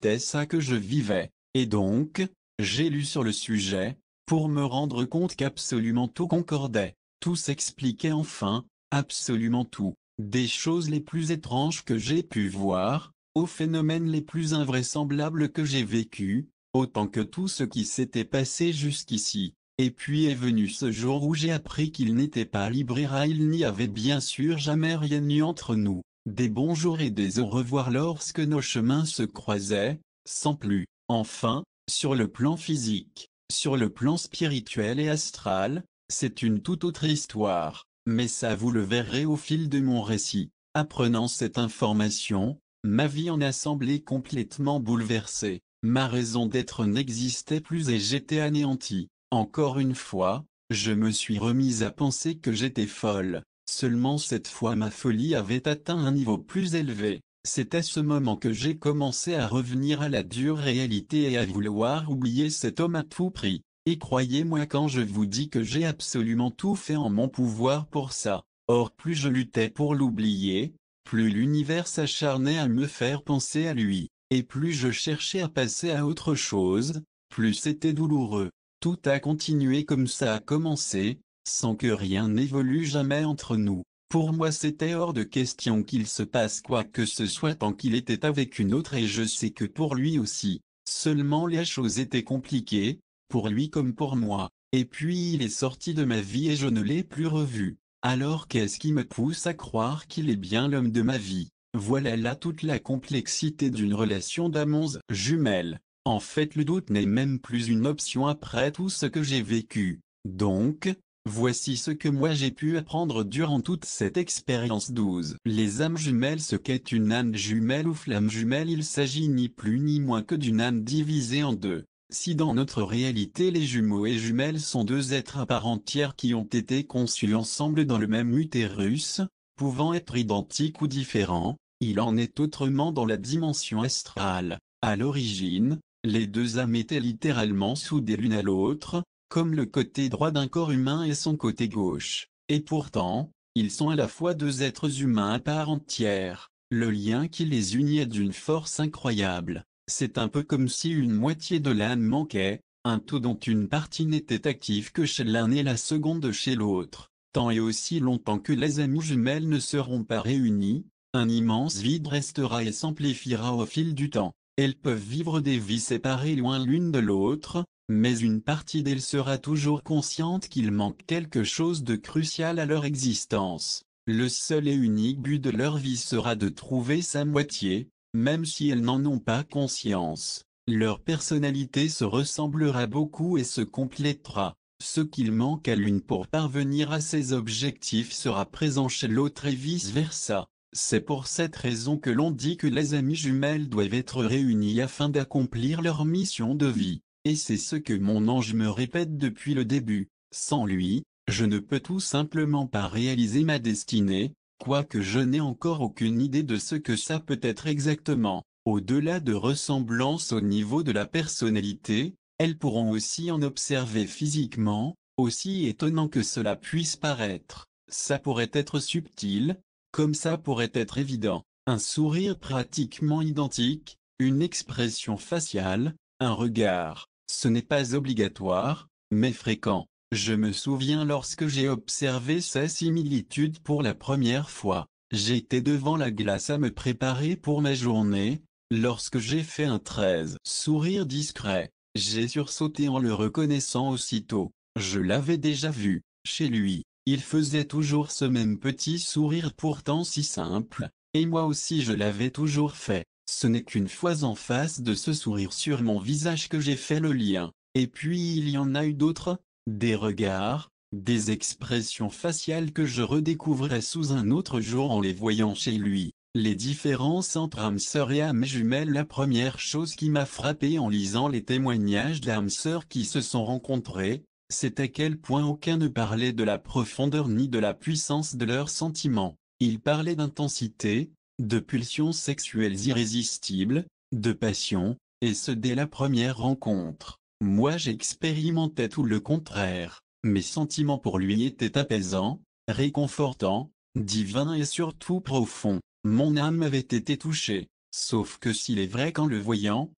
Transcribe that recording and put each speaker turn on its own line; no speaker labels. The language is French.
c'était ça que je vivais. Et donc, j'ai lu sur le sujet, pour me rendre compte qu'absolument tout concordait, tout s'expliquait enfin, absolument tout, des choses les plus étranges que j'ai pu voir, aux phénomènes les plus invraisemblables que j'ai vécus, autant que tout ce qui s'était passé jusqu'ici. Et puis est venu ce jour où j'ai appris qu'il n'était pas libre et il n'y avait bien sûr jamais rien eu entre nous, des bonjours et des au revoir lorsque nos chemins se croisaient, sans plus. Enfin, sur le plan physique, sur le plan spirituel et astral, c'est une toute autre histoire, mais ça vous le verrez au fil de mon récit. Apprenant cette information, ma vie en a semblé complètement bouleversée, ma raison d'être n'existait plus et j'étais anéanti. Encore une fois, je me suis remise à penser que j'étais folle, seulement cette fois ma folie avait atteint un niveau plus élevé. C'est à ce moment que j'ai commencé à revenir à la dure réalité et à vouloir oublier cet homme à tout prix. Et croyez-moi quand je vous dis que j'ai absolument tout fait en mon pouvoir pour ça. Or plus je luttais pour l'oublier, plus l'univers s'acharnait à me faire penser à lui, et plus je cherchais à passer à autre chose, plus c'était douloureux. Tout a continué comme ça a commencé, sans que rien n'évolue jamais entre nous. Pour moi c'était hors de question qu'il se passe quoi que ce soit tant qu'il était avec une autre et je sais que pour lui aussi. Seulement les choses étaient compliquées, pour lui comme pour moi. Et puis il est sorti de ma vie et je ne l'ai plus revu. Alors qu'est-ce qui me pousse à croire qu'il est bien l'homme de ma vie? Voilà là toute la complexité d'une relation d'amants jumelles. En fait le doute n'est même plus une option après tout ce que j'ai vécu. Donc, voici ce que moi j'ai pu apprendre durant toute cette expérience 12. Les âmes jumelles, ce qu'est une âme jumelle ou flamme jumelle, il s'agit ni plus ni moins que d'une âme divisée en deux. Si dans notre réalité les jumeaux et jumelles sont deux êtres à part entière qui ont été conçus ensemble dans le même utérus, pouvant être identiques ou différents, il en est autrement dans la dimension astrale. À l'origine, les deux âmes étaient littéralement soudées l'une à l'autre, comme le côté droit d'un corps humain et son côté gauche. Et pourtant, ils sont à la fois deux êtres humains à part entière. Le lien qui les unit est d'une force incroyable. C'est un peu comme si une moitié de l'âme manquait, un tout dont une partie n'était active que chez l'un et la seconde chez l'autre. Tant et aussi longtemps que les âmes jumelles ne seront pas réunies, un immense vide restera et s'amplifiera au fil du temps. Elles peuvent vivre des vies séparées loin l'une de l'autre, mais une partie d'elles sera toujours consciente qu'il manque quelque chose de crucial à leur existence. Le seul et unique but de leur vie sera de trouver sa moitié, même si elles n'en ont pas conscience. Leur personnalité se ressemblera beaucoup et se complétera. Ce qu'il manque à l'une pour parvenir à ses objectifs sera présent chez l'autre et vice-versa. C'est pour cette raison que l'on dit que les amies jumelles doivent être réunies afin d'accomplir leur mission de vie. Et c'est ce que mon ange me répète depuis le début. Sans lui, je ne peux tout simplement pas réaliser ma destinée, quoique je n'ai encore aucune idée de ce que ça peut être exactement. Au-delà de ressemblance au niveau de la personnalité, elles pourront aussi en observer physiquement, aussi étonnant que cela puisse paraître. Ça pourrait être subtil, comme ça pourrait être évident. Un sourire pratiquement identique, une expression faciale, un regard. Ce n'est pas obligatoire, mais fréquent. Je me souviens lorsque j'ai observé ces similitudes pour la première fois, j'étais devant la glace à me préparer pour ma journée, lorsque j'ai fait un 13 sourire discret, j'ai sursauté en le reconnaissant aussitôt. Je l'avais déjà vu, chez lui, il faisait toujours ce même petit sourire pourtant si simple, et moi aussi je l'avais toujours fait. Ce n'est qu'une fois en face de ce sourire sur mon visage que j'ai fait le lien. Et puis il y en a eu d'autres, des regards, des expressions faciales que je redécouvrais sous un autre jour en les voyant chez lui. Les différences entre âmes sœurs et âmes jumelles. La première chose qui m'a frappé en lisant les témoignages d'âmes sœurs qui se sont rencontrées, c'est à quel point aucun ne parlait de la profondeur ni de la puissance de leurs sentiments. Ils parlaient d'intensité, de pulsions sexuelles irrésistibles, de passion, et ce dès la première rencontre. Moi j'expérimentais tout le contraire. Mes sentiments pour lui étaient apaisants, réconfortants, divins et surtout profonds. Mon âme avait été touchée. Sauf que s'il est vrai qu'en le voyant,